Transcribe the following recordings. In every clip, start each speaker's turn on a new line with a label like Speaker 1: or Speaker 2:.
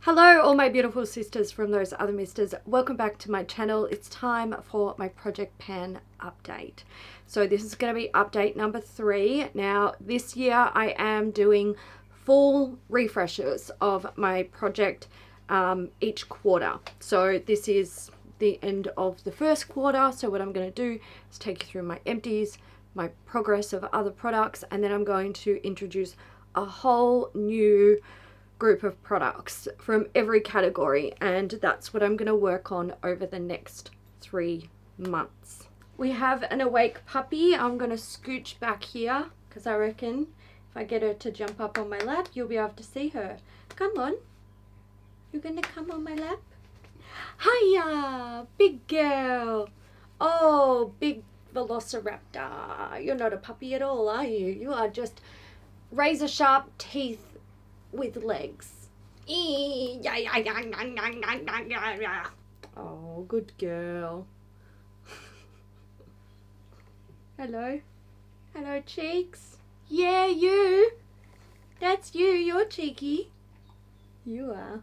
Speaker 1: Hello all my beautiful sisters from those other misters. Welcome back to my channel. It's time for my project pan update. So this is going to be update number 3. Now this year I am doing full refreshes of my project each quarter. So this is the end of the first quarter. So what I'm going to do is take you through my empties, my progress of other products, and then I'm going to introduce a whole new group of products from every category, and that's what I'm going to work on over the next 3 months. We have an awake puppy. I'm going to scooch back here because I reckon if I get her to jump up on my lap, you'll be able to see her. Come on. You're going to come on my lap? Hiya, big girl. Oh, big velociraptor. You're not a puppy at all, are you? You are just razor sharp teeth with legs. Oh, good girl. Hello. Hello, cheeks. Yeah, you. That's you. You're cheeky. You are.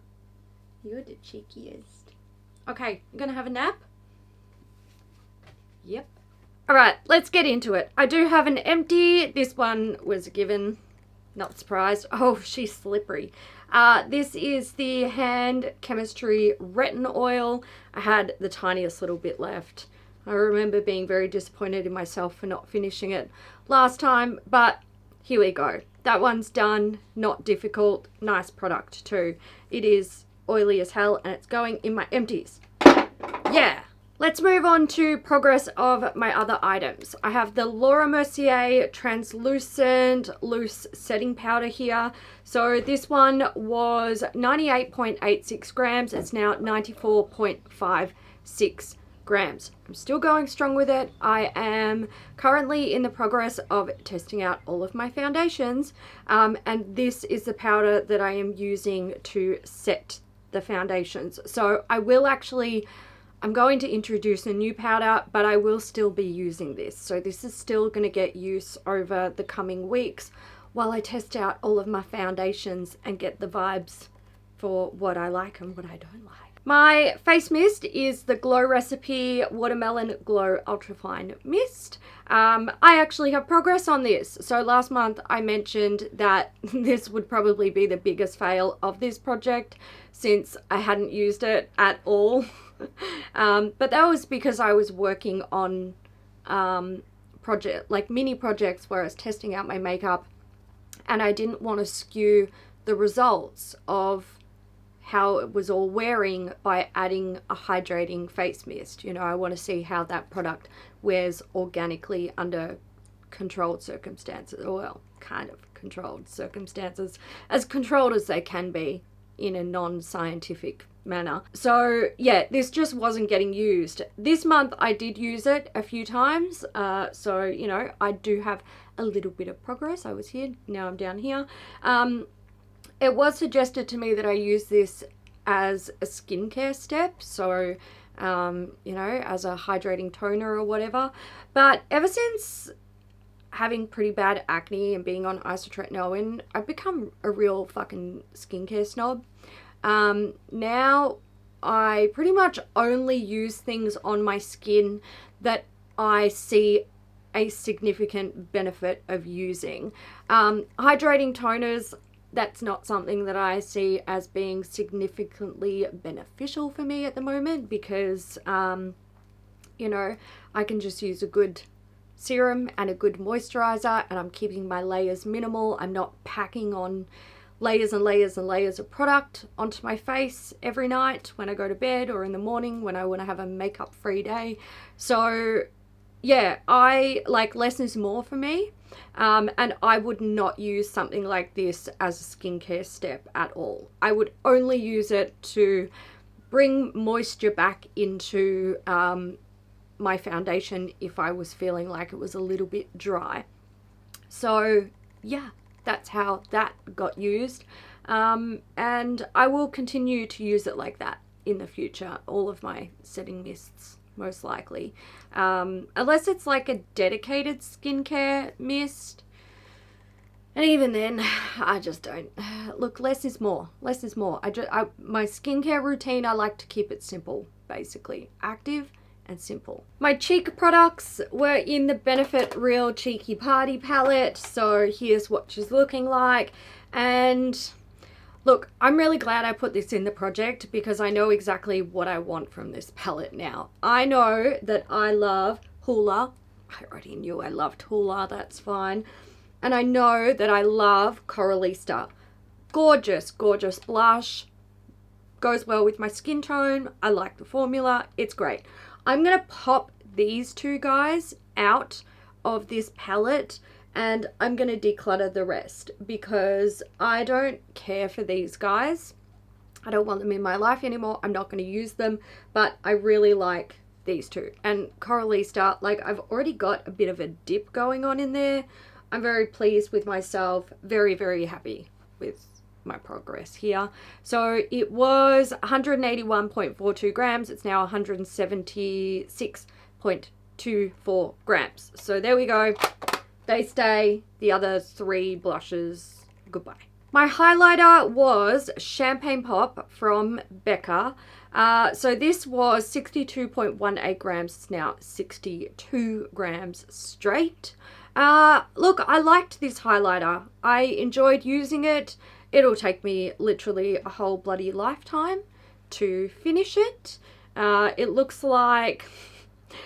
Speaker 1: You're the cheekiest. Okay, I'm gonna have a nap. Yep. Alright, let's get into it. I do have an empty. This one was a given. Not surprised. Oh, she's slippery. This is the Hand Chemistry Retin Oil. I had the tiniest little bit left. I remember being very disappointed in myself for not finishing it last time, but here we go. That one's done. Not difficult. Nice product too. It is oily as hell and it's going in my empties. Yeah. Let's move on to progress of my other items. I have the Laura Mercier Translucent Loose Setting Powder here. So this one was 98.86 grams. It's now 94.56 grams. I'm still going strong with it. I am currently in the progress of testing out all of my foundations. And this is the powder that I am using to set the foundations. So I'm going to introduce a new powder, but I will still be using this. So this is still going to get use over the coming weeks while I test out all of my foundations and get the vibes for what I like and what I don't like. My face mist is the Glow Recipe Watermelon Glow Ultrafine Mist. I actually have progress on this. So last month I mentioned that this would probably be the biggest fail of this project since I hadn't used it at all. But that was because I was working on mini projects where I was testing out my makeup, and I didn't want to skew the results of how it was all wearing by adding a hydrating face mist. You know, I want to see how that product wears organically under controlled circumstances, or well, kind of controlled circumstances, as controlled as they can be in a non-scientific manner. So yeah, this just wasn't getting used. This month I did use it a few times, so you know, I do have a little bit of progress. I was here, now I'm down here. It was suggested to me that I use this as a skincare step, so you know, as a hydrating toner or whatever, but ever since having pretty bad acne and being on isotretinoin, I've become a real fucking skincare snob. Now I pretty much only use things on my skin that I see a significant benefit of using. Hydrating toners, that's not something that I see as being significantly beneficial for me at the moment because, you know, I can just use a good serum and a good moisturizer, and I'm keeping my layers minimal. I'm not packing on layers and layers and layers of product onto my face every night when I go to bed or in the morning when I want to have a makeup free day. So yeah, I like less is more for me, and I would not use something like this as a skincare step at all. I would only use it to bring moisture back into my foundation if I was feeling like it was a little bit dry. So yeah, that's how that got used, and I will continue to use it like that in the future. All of my setting mists, most likely, unless it's like a dedicated skincare mist. And even then, I just don't. Look, less is more. Less is more. My skincare routine, I like to keep it simple, basically. Active and simple. My cheek products were in the Benefit Real Cheeky Party palette. So here's what she's looking like. And look, I'm really glad I put this in the project because I know exactly what I want from this palette now. I know that I love Hoola. I already knew I loved Hoola, that's fine. And I know that I love Coralista. Gorgeous, gorgeous blush. Goes well with my skin tone. I like the formula. It's great. I'm going to pop these two guys out of this palette and I'm going to declutter the rest because I don't care for these guys. I don't want them in my life anymore. I'm not going to use them, but I really like these two. And Coralista, like I've already got a bit of a dip going on in there. I'm very pleased with myself, very, very happy with my progress here. So it was 181.42 grams. It's now 176.24 grams. So there we go. They stay. The other three blushes, goodbye. My highlighter was Champagne Pop from Becca. So this was 62.18 grams. It's now 62 grams straight. Look, I liked this highlighter. I enjoyed using it. It'll take me literally a whole bloody lifetime to finish it. It looks like,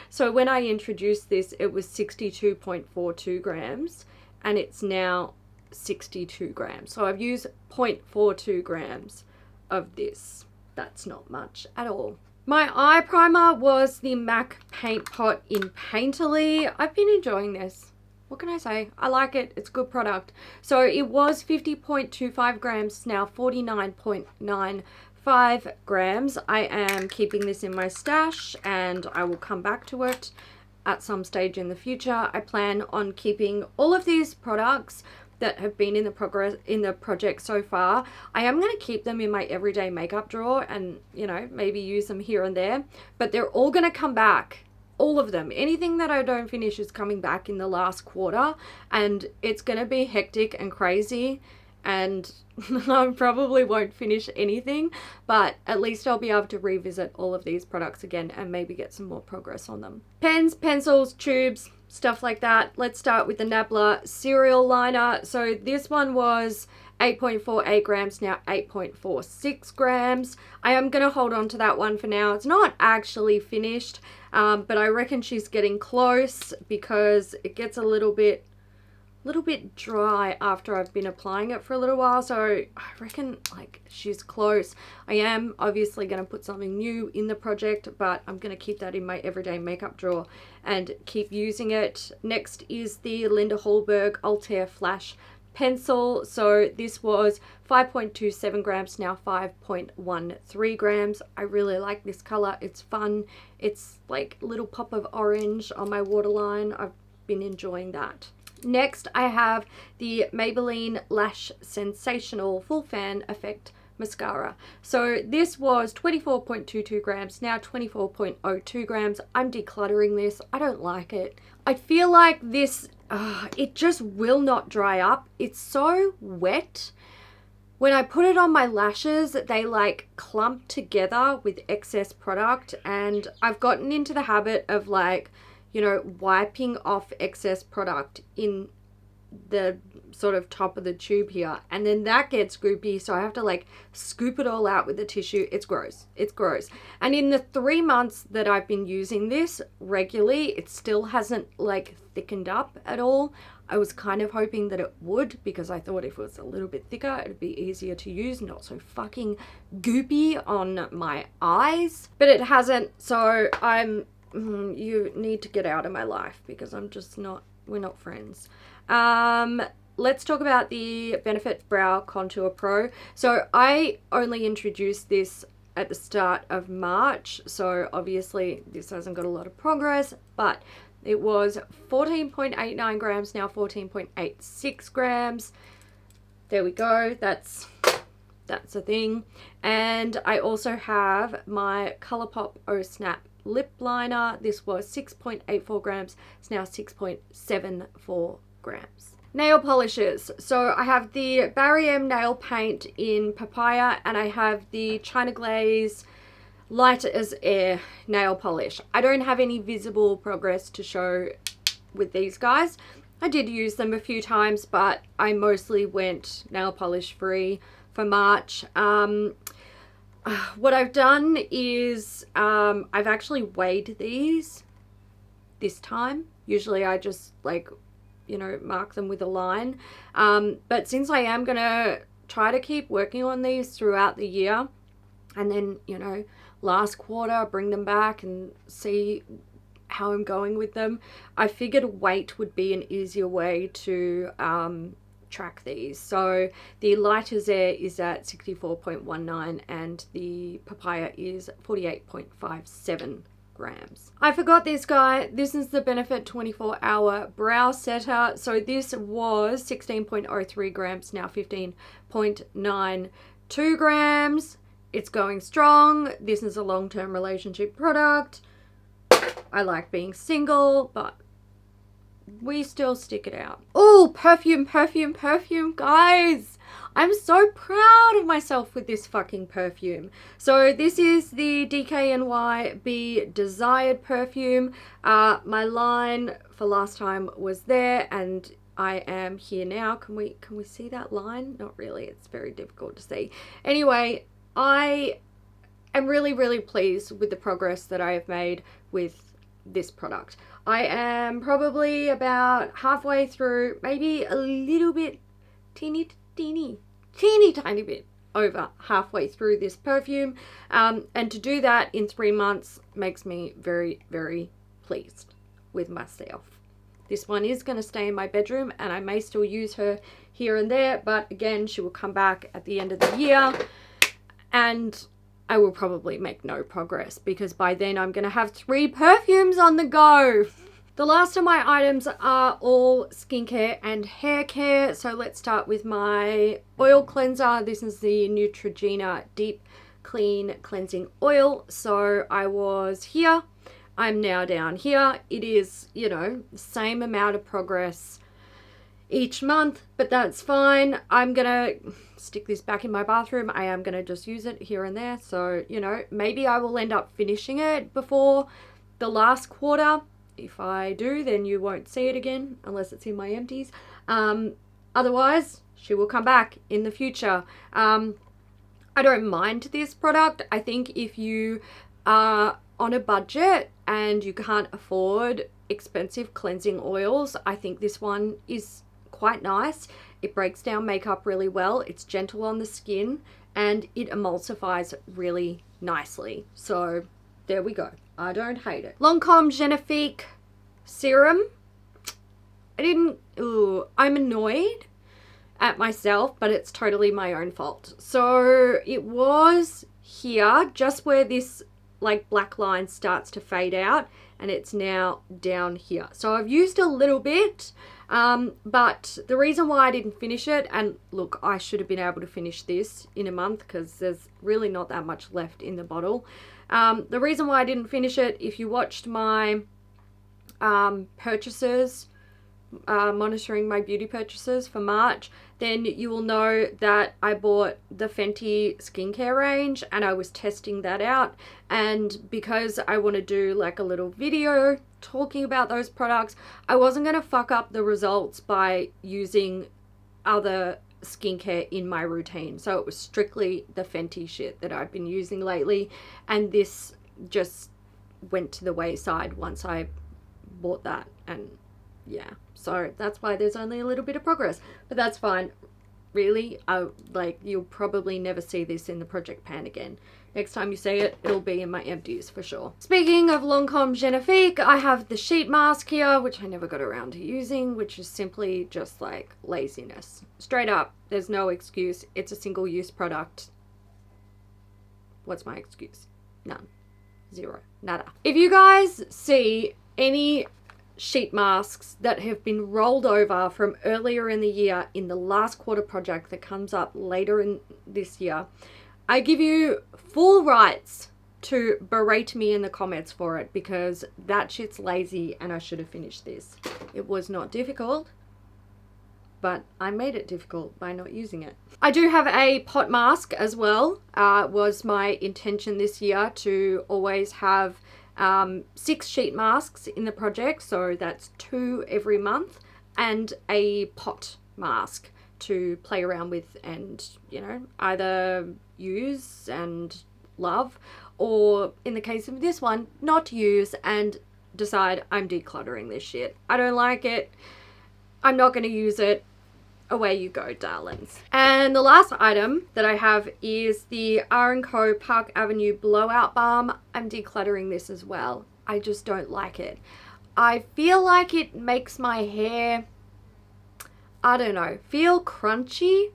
Speaker 1: so when I introduced this, it was 62.42 grams and it's now 62 grams. So I've used 0.42 grams of this. That's not much at all. My eye primer was the MAC Paint Pot in Painterly. I've been enjoying this. What can I say? I like it. It's a good product. So it was 50.25 grams, now 49.95 grams. I am keeping this in my stash and I will come back to it at some stage in the future. I plan on keeping all of these products that have been in the project so far. I am going to keep them in my everyday makeup drawer and, you know, maybe use them here and there, but they're all going to come back. All of them. Anything that I don't finish is coming back in the last quarter and it's going to be hectic and crazy and I probably won't finish anything, but at least I'll be able to revisit all of these products again and maybe get some more progress on them. Pens, pencils, tubes, stuff like that. Let's start with the Nabla Serial Liner. So this one was 8.48 grams, now 8.46 grams. I am going to hold on to that one for now. It's not actually finished, but I reckon she's getting close because it gets a little bit dry after I've been applying it for a little while. So I reckon like she's close. I am obviously going to put something new in the project, but I'm going to keep that in my everyday makeup drawer and keep using it. Next is the Linda Hallberg Altair Flash Pencil. So this was 5.27 grams, now 5.13 grams. I really like this color. It's fun. It's like a little pop of orange on my waterline. I've been enjoying that. Next, I have the Maybelline Lash Sensational Full Fan Effect Mascara. So this was 24.22 grams, now 24.02 grams. I'm decluttering this. I don't like it. I feel like this, it just will not dry up. It's so wet. When I put it on my lashes, they like clump together with excess product, and I've gotten into the habit of like, you know, wiping off excess product in the sort of top of the tube here, and then that gets goopy, so I have to like scoop it all out with a tissue. It's gross. It's gross. And in the 3 months that I've been using this regularly, it still hasn't like thickened up at all. I was kind of hoping that it would, because I thought if it was a little bit thicker, it'd be easier to use, not so fucking goopy on my eyes, but it hasn't. So you need to get out of my life because I'm just not, we're not friends. Let's talk about the Benefit Brow Contour Pro. So I only introduced this at the start of March, so obviously this hasn't got a lot of progress, but it was 14.89 grams, now 14.86 grams. There we go. That's a thing. And I also have my ColourPop Oh Snap lip liner. This was 6.84 grams. It's now 6.74 grams. Nail polishes. So I have the Barry M nail paint in Papaya, and I have the China Glaze Light as Air nail polish. I don't have any visible progress to show with these guys. I did use them a few times, but I mostly went nail polish free for March. What I've done is I've actually weighed these this time. Usually I just like, you know, mark them with a line. But since I am going to try to keep working on these throughout the year, and then, you know, last quarter bring them back and see how I'm going with them, I figured weight would be an easier way to track these. So the Light as Air is at 64.19 and the Papaya is 48.57 grams. I forgot this guy. This is the Benefit 24-hour brow setter. So this was 16.03 grams, now 15.92 grams. It's going strong. This is a long-term relationship product. I like being single, but we still stick it out. Oh, perfume, guys. I'm so proud of myself with this fucking perfume. So this is the DKNY Be Desired perfume. My line for last time was there, and I am here now. Can we see that line? Not really. It's very difficult to see. Anyway, I am really pleased with the progress that I have made with this product. I am probably about halfway through, maybe a little bit, teeny tiny bit over halfway through this perfume. And to do that in 3 months makes me very pleased with myself. This one is going to stay in my bedroom, and I may still use her here and there, but again, she will come back at the end of the year, and I will probably make no progress because by then I'm going to have 3 perfumes on the go. The last of my items are all skincare and hair care. So let's start with my oil cleanser. This is the Neutrogena Deep Clean Cleansing Oil. So I was here. I'm now down here. It is, you know, the same amount of progress each month, but that's fine. I'm gonna stick this back in my bathroom. I am gonna just use it here and there, so you know, maybe I will end up finishing it before the last quarter. If I do, then you won't see it again unless it's in my empties. Otherwise she will come back in the future. I don't mind this product. I think if you are on a budget and you can't afford expensive cleansing oils, I think this one is quite nice. It breaks down makeup really well. It's gentle on the skin and it emulsifies really nicely. So there we go. I don't hate it. Lancome Genifique serum. I'm annoyed at myself, but it's totally my own fault. So it was here just where this like black line starts to fade out, and it's now down here. So I've used a little bit, but the reason why I didn't finish it, and look, I should have been able to finish this in a month because there's really not that much left in the bottle. The reason why I didn't finish it, if you watched my purchases, monitoring my beauty purchases for March, then you will know that I bought the Fenty skincare range and I was testing that out, and because I want to do like a little video talking about those products, I wasn't going to fuck up the results by using other skincare in my routine. So it was strictly the Fenty shit that I've been using lately, and this just went to the wayside once I bought that. And yeah, so that's why there's only a little bit of progress, but that's fine. Really, you'll probably never see this in the project pan again. Next time you see it, it'll be in my empties for sure. Speaking of Lancome Genifique, I have the sheet mask here, which I never got around to using, which is simply just like laziness. Straight up, there's no excuse. It's a single-use product. What's my excuse? None. Zero. Nada. If you guys see any sheet masks that have been rolled over from earlier in the year in the last quarter project that comes up later in this year, I give you full rights to berate me in the comments for it, because that shit's lazy and I should have finished this. It was not difficult. but I made it difficult by not using it. I do have a pot mask as well. Was my intention this year to always have 6 sheet masks in the project, so that's 2 every month, and a pot mask to play around with and, you know, either use and love, or in the case of this one, not use and decide I'm decluttering this shit. I don't like it. I'm not going to use it. Away you go, darlings. And the last item that I have is the Ironco Park Avenue Blowout Balm. I'm decluttering this as well. I just don't like it. I feel like it makes my hair, I don't know, feel crunchy.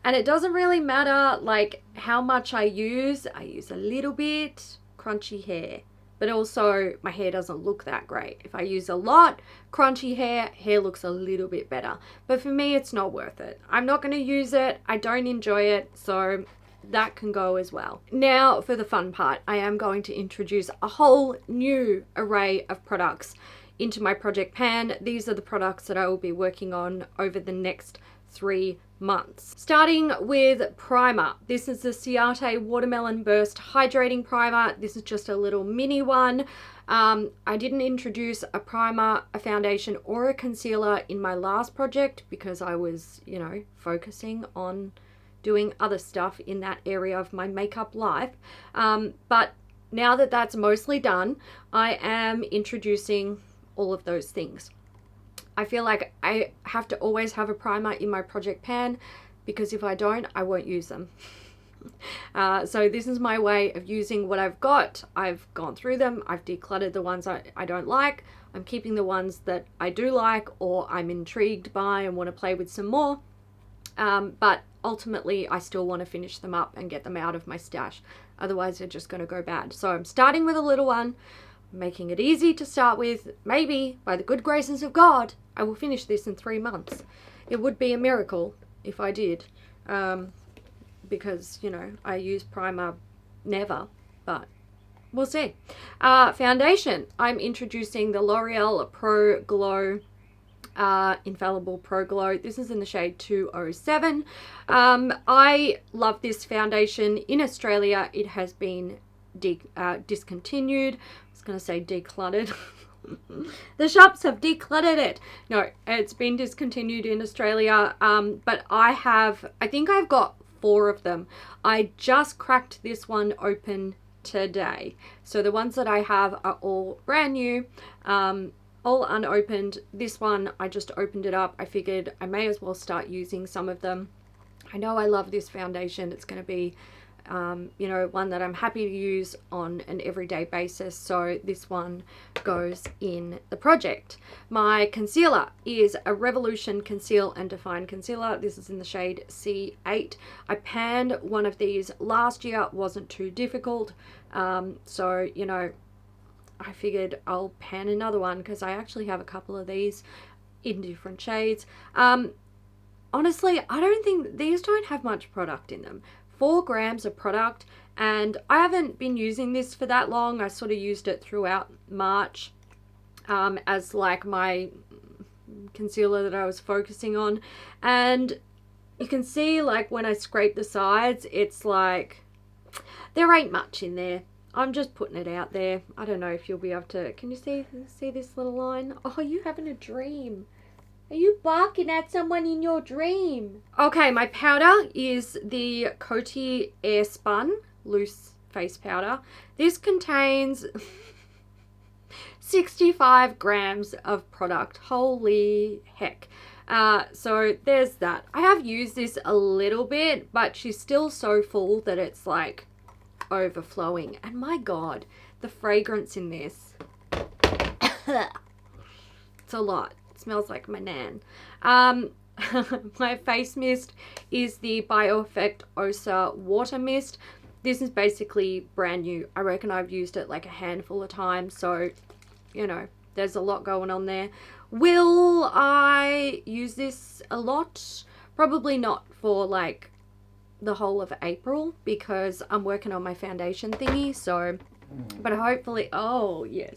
Speaker 1: And it doesn't really matter like how much I use. I use a little bit, crunchy hair. But also my hair doesn't look that great. If I use a lot, crunchy hair looks a little bit better. But for me, it's not worth it. I'm not going to use it. I don't enjoy it. So that can go as well. Now for the fun part, I am going to introduce a whole new array of products into my project pan. These are the products that I will be working on over the next 3 months. Starting with primer. This is the Ciate Watermelon Burst Hydrating Primer. This is just a little mini one. I didn't introduce a primer, a foundation, or a concealer in my last project because I was, you know, focusing on doing other stuff in that area of my makeup life. But now that that's mostly done, I am introducing all of those things. I feel like I have to always have a primer in my project pan because if I don't, I won't use them. So this is my way of using what I've got. I've gone through them. I've decluttered the ones I don't like. I'm keeping the ones that I do like or I'm intrigued by and want to play with some more. But ultimately, I still want to finish them up and get them out of my stash. Otherwise, they're just going to go bad. So I'm starting with a little one, making it easy to start with. Maybe, by the good graces of God, I will finish this in 3 months. It would be a miracle if I did. Because, you know, I use primer never, but we'll see. Foundation. I'm introducing the L'Oreal Pro Glow Infallible Pro Glow. This is in the shade 207. I love this foundation. In Australia, it has been discontinued. I was going to say decluttered. The shops have decluttered it. No, it's been discontinued in Australia. But I think I've got 4 of them. I just cracked this one open today. So the ones that I have are all brand new, all unopened. This one, I just opened it up. I figured I may as well start using some of them. I know I love this foundation. It's going to be you know, one that I'm happy to use on an everyday basis. So this one goes in the project. My concealer is a Revolution Conceal and Define Concealer. This is in the shade C8. I panned one of these last year. It wasn't too difficult. So, you know, I figured I'll pan another one because I actually have a couple of these in different shades. Honestly, I don't think these don't have much product in them. 4 grams of product, and I haven't been using this for that long. I sort of used it throughout March as like my concealer that I was focusing on, and you can see like when I scrape the sides, it's like there ain't much in there. I'm just putting it out there. I don't know if you'll be able to, can you see this little line? Oh, you having a dream. Are you barking at someone in your dream? Okay, my powder is the Coty Airspun Loose Face Powder. This contains 65 grams of product. Holy heck. So there's that. I have used this a little bit, but she's still so full that it's like overflowing. And my God, the fragrance in this. It's a lot. Smells like my nan. My face mist is the BioEffect Osa Water Mist. This is basically brand new. I reckon I've used it like a handful of times, so you know, there's a lot going on there. Will I use this a lot? Probably not for like the whole of April because I'm working on my foundation thingy, so but hopefully, oh yes.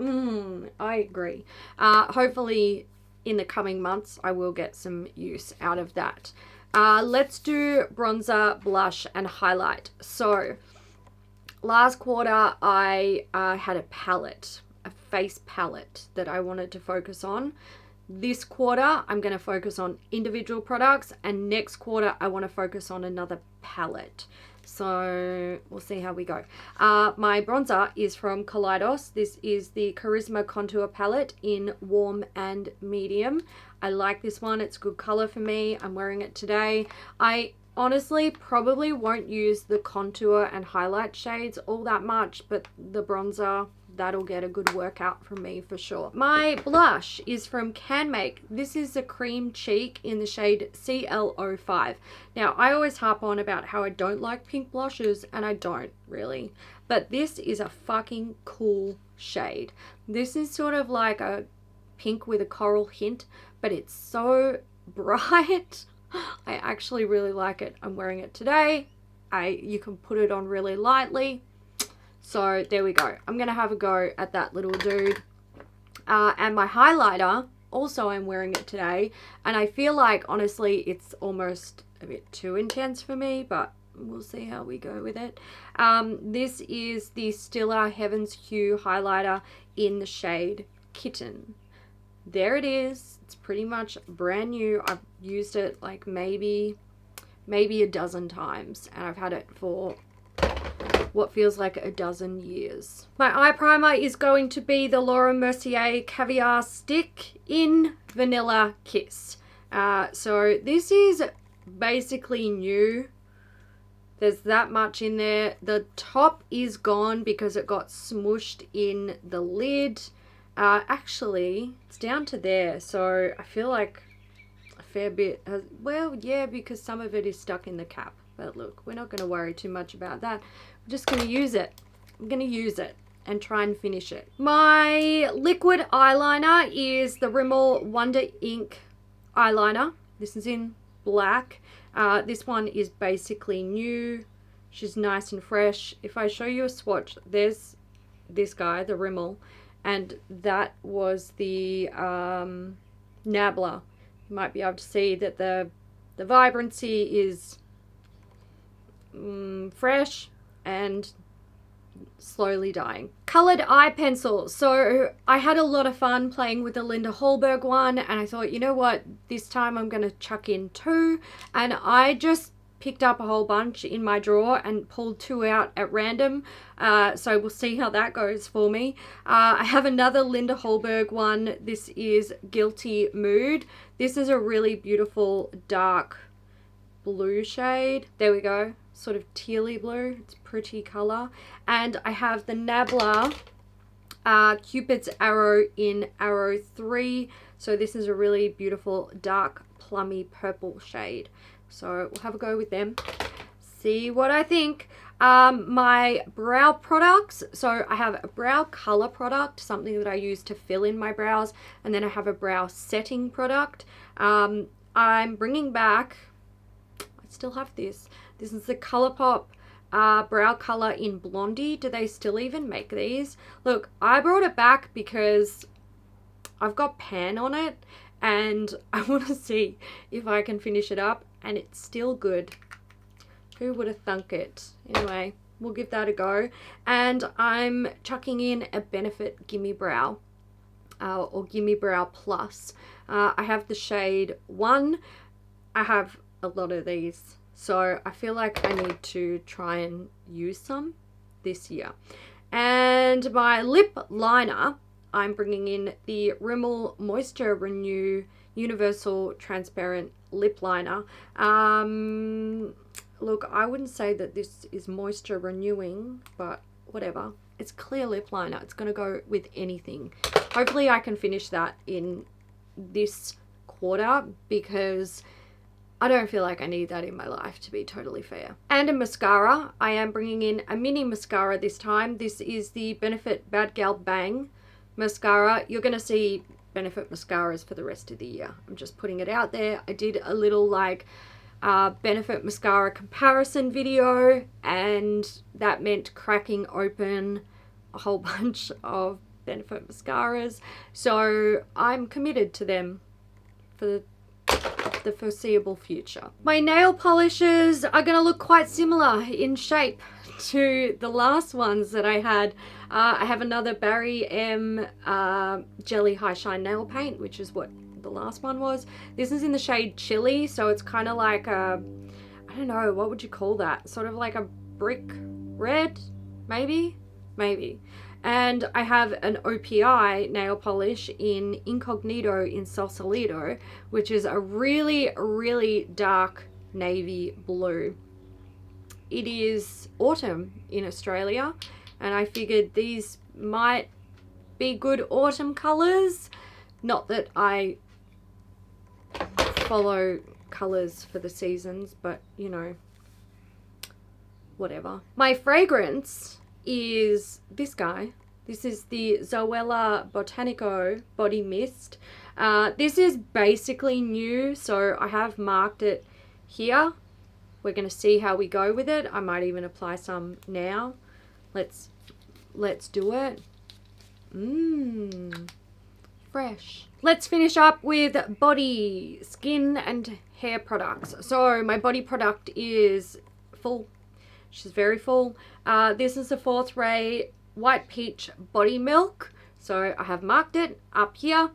Speaker 1: I agree. Hopefully in the coming months, I will get some use out of that. Let's do bronzer, blush, and highlight. So last quarter, I had a palette, a face palette that I wanted to focus on. This quarter, I'm going to focus on individual products, and next quarter, I want to focus on another palette. So we'll see how we go. My bronzer is from Kaleidos. This is the Charisma Contour Palette in warm and medium. I like this one. It's good color for me. I'm wearing it today. I honestly probably won't use the contour and highlight shades all that much, but the bronzer, that'll get a good workout from me for sure. My blush is from CanMake. This is a cream cheek in the shade CL05. Now, I always harp on about how I don't like pink blushes, and I don't really, but this is a fucking cool shade. This is sort of like a pink with a coral hint, but it's so bright. I actually really like it. I'm wearing it today. You can put it on really lightly. So there we go. I'm going to have a go at that little dude. And my highlighter, also I'm wearing it today. And I feel like, honestly, it's almost a bit too intense for me, but we'll see how we go with it. This is the Stila Heaven's Hue highlighter in the shade Kitten. There it is. It's pretty much brand new. I've used it like maybe a dozen times, and I've had it for what feels like a dozen years. My eye primer is going to be the Laura Mercier Caviar Stick in Vanilla Kiss. So this is basically new. There's that much in there. The top is gone because it got smooshed in the lid. Actually, it's down to there, so I feel like a fair bit has, well, yeah, because some of it is stuck in the cap. But look, we're not going to worry too much about that. I'm just going to use it. I'm going to use it and try and finish it. My liquid eyeliner is the Rimmel Wonder Ink eyeliner. This is in black. This one is basically new. She's nice and fresh. If I show you a swatch, there's this guy, the Rimmel, and that was the Nabla. You might be able to see that the vibrancy is fresh and slowly dying. Colored eye pencils. So I had a lot of fun playing with the Linda Hallberg one, and I thought, you know what, this time I'm going to chuck in 2, and I just picked up a whole bunch in my drawer and pulled 2 out at random. So we'll see how that goes for me. I have another Linda Hallberg one. This is Guilty Mood. This is a really beautiful dark blue shade. There we go. Sort of tealy blue. It's pretty color. And I have the Nabla Cupid's Arrow in Arrow 3. So this is a really beautiful dark plummy purple shade. So we'll have a go with them. See what I think. My brow products. So I have a brow color product, something that I use to fill in my brows. And then I have a brow setting product. I'm bringing back, I still have this. This is the ColourPop brow color in Blondie. Do they still even make these? Look, I brought it back because I've got pan on it and I want to see if I can finish it up, and it's still good. Who would have thunk it? Anyway, we'll give that a go. And I'm chucking in a Benefit Gimme Brow or Gimme Brow Plus. I have the shade 1. I have a lot of these, so I feel like I need to try and use some this year. And my lip liner, I'm bringing in the Rimmel Moisture Renew Universal Transparent Lip Liner. Look, I wouldn't say that this is moisture renewing, but whatever. It's clear lip liner. It's going to go with anything. Hopefully I can finish that in this quarter because I don't feel like I need that in my life, to be totally fair. And a mascara. I am bringing in a mini mascara this time. This is the Benefit Bad Gal Bang mascara. You're going to see Benefit mascaras for the rest of the year. I'm just putting it out there. I did a little like Benefit mascara comparison video, and that meant cracking open a whole bunch of Benefit mascaras. So I'm committed to them. for the foreseeable future. My nail polishes are going to look quite similar in shape to the last ones that I had. I have another Barry M Jelly High Shine Nail Paint, which is what the last one was. This is in the shade Chili, so it's kind of like a, I don't know, what would you call that? Sort of like a brick red, maybe? Maybe. And I have an OPI nail polish in Incognito in Sausalito, which is a really, really dark navy blue. It is autumn in Australia, and I figured these might be good autumn colors. Not that I follow colors for the seasons, but you know, whatever. My fragrance is this guy. This is the Zoella Botanico Body Mist. This is basically new, so I have marked it here. We're going to see how we go with it. I might even apply some now. Let's do it. Fresh. Let's finish up with body, skin and hair products. So my body product is full. She's very full. This is the 4th Ray White Peach Body Milk. So I have marked it up here.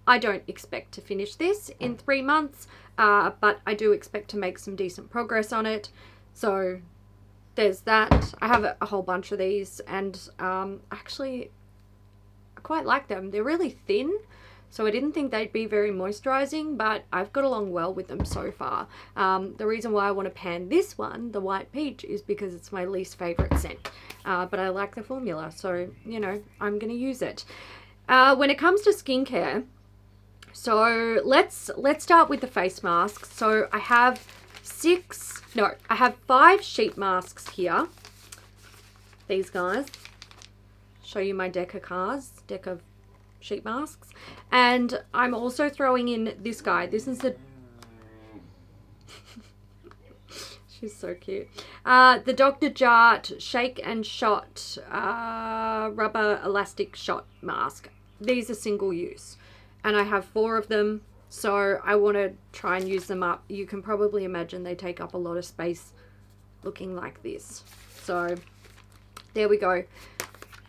Speaker 1: I don't expect to finish this in 3 months, but I do expect to make some decent progress on it. So there's that. I have a whole bunch of these, and actually I quite like them. They're really thin, so I didn't think they'd be very moisturizing, but I've got along well with them so far. The reason why I want to pan this one, the White Peach, is because it's my least favorite scent, but I like the formula, so you know, I'm gonna use it. When it comes to skincare, so let's start with the face masks. So I have 5 sheet masks here. These guys. Show you my deck of sheet masks. And I'm also throwing in this guy. This is the she's so cute. The Dr. Jart Shake and Shot rubber elastic shot mask. These are single use, and I have 4 of them, so I want to try and use them up. You can probably imagine they take up a lot of space looking like this. So there we go.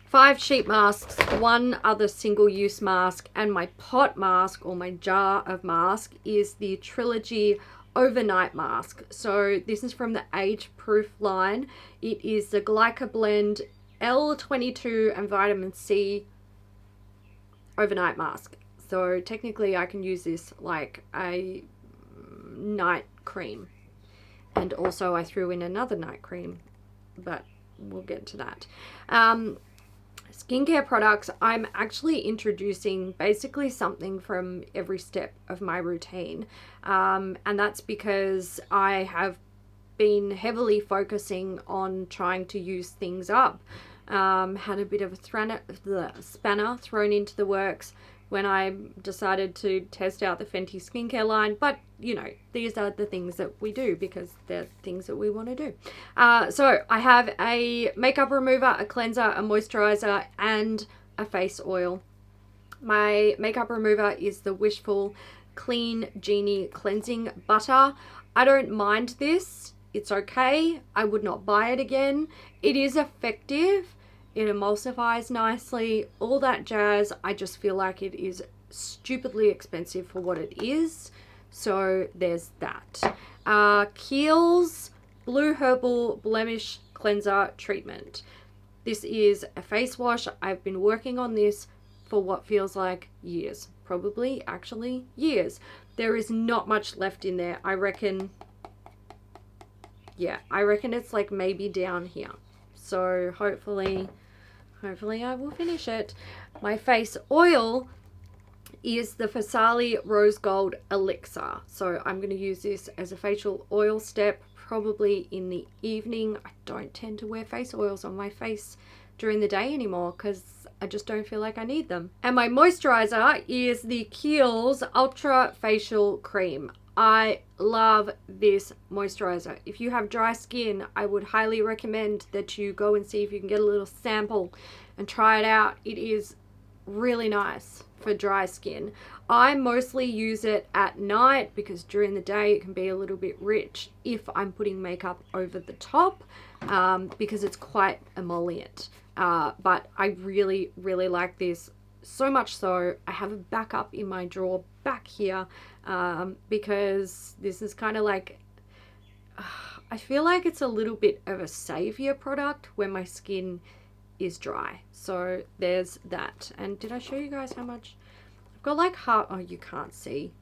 Speaker 1: 5 sheet masks, 1 other single use mask, and my pot mask, or my jar of mask, is the Trilogy overnight mask. So this is from the Age Proof line. It is the GLYCO blend L22 and vitamin C overnight mask. So technically I can use this like a night cream, and also I threw in another night cream, but we'll get to that. Skincare products, I'm actually introducing basically something from every step of my routine, and that's because I have been heavily focusing on trying to use things up. Had a bit of a spanner thrown into the works when I decided to test out the Fenty skincare line, but you know, these are the things that we do because they're things that we want to do. So I have a makeup remover, a cleanser, a moisturizer, and a face oil. My makeup remover is the Wishful Clean Genie Cleansing Butter. I don't mind this. It's okay. I would not buy it again. It is effective. It emulsifies nicely, all that jazz. I just feel like it is stupidly expensive for what it is. So there's that. Kiehl's Blue Herbal Blemish Cleanser Treatment. This is a face wash. I've been working on this for what feels like years. Probably, actually, years. There is not much left in there. I reckon it's like maybe down here. So hopefully I will finish it. My face oil is the Farsali Rose Gold Elixir. So I'm going to use this as a facial oil step, probably in the evening. I don't tend to wear face oils on my face during the day anymore because I just don't feel like I need them. And my moisturizer is the Kiehl's Ultra Facial Cream. I love this moisturizer. If you have dry skin, I would highly recommend that you go and see if you can get a little sample and try it out. It is really nice. for dry skin. I mostly use it at night because during the day it can be a little bit rich if I'm putting makeup over the top, because it's quite emollient. But I really, really like this. So much so, I have a backup in my drawer back here, because this is kind of like, I feel like it's a little bit of a savior product when my skin is dry. So there's that. And did I show you guys how much? I've got like half, oh, you can't see.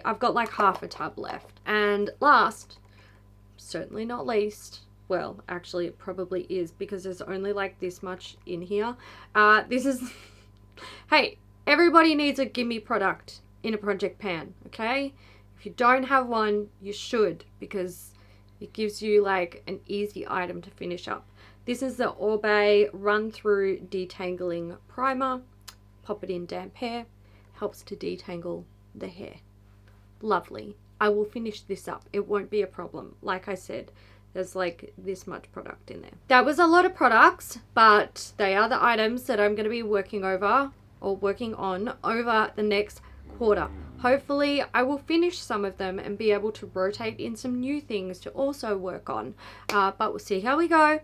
Speaker 1: I've got like half a tub left. And last, certainly not least, well, actually it probably is because there's only like this much in here. This is, hey, everybody needs a gimme product in a project pan, okay? If you don't have one, you should, because it gives you like an easy item to finish up. This is the Orbe Run Through Detangling Primer. Pop it in damp hair. Helps to detangle the hair. Lovely. I will finish this up. It won't be a problem. Like I said, there's like this much product in there. That was a lot of products, but they are the items that I'm going to be working on over the next quarter. Hopefully I will finish some of them and be able to rotate in some new things to also work on, but we'll see how we go.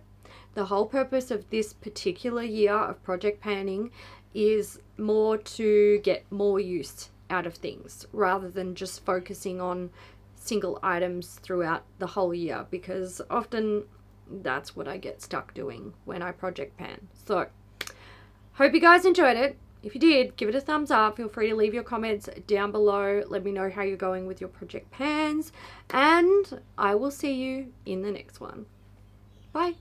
Speaker 1: The whole purpose of this particular year of project panning is more to get more use out of things rather than just focusing on single items throughout the whole year, because often that's what I get stuck doing when I project pan. So hope you guys enjoyed it. If you did, give it a thumbs up. Feel free to leave your comments down below. Let me know how you're going with your project pans, and I will see you in the next one. Bye.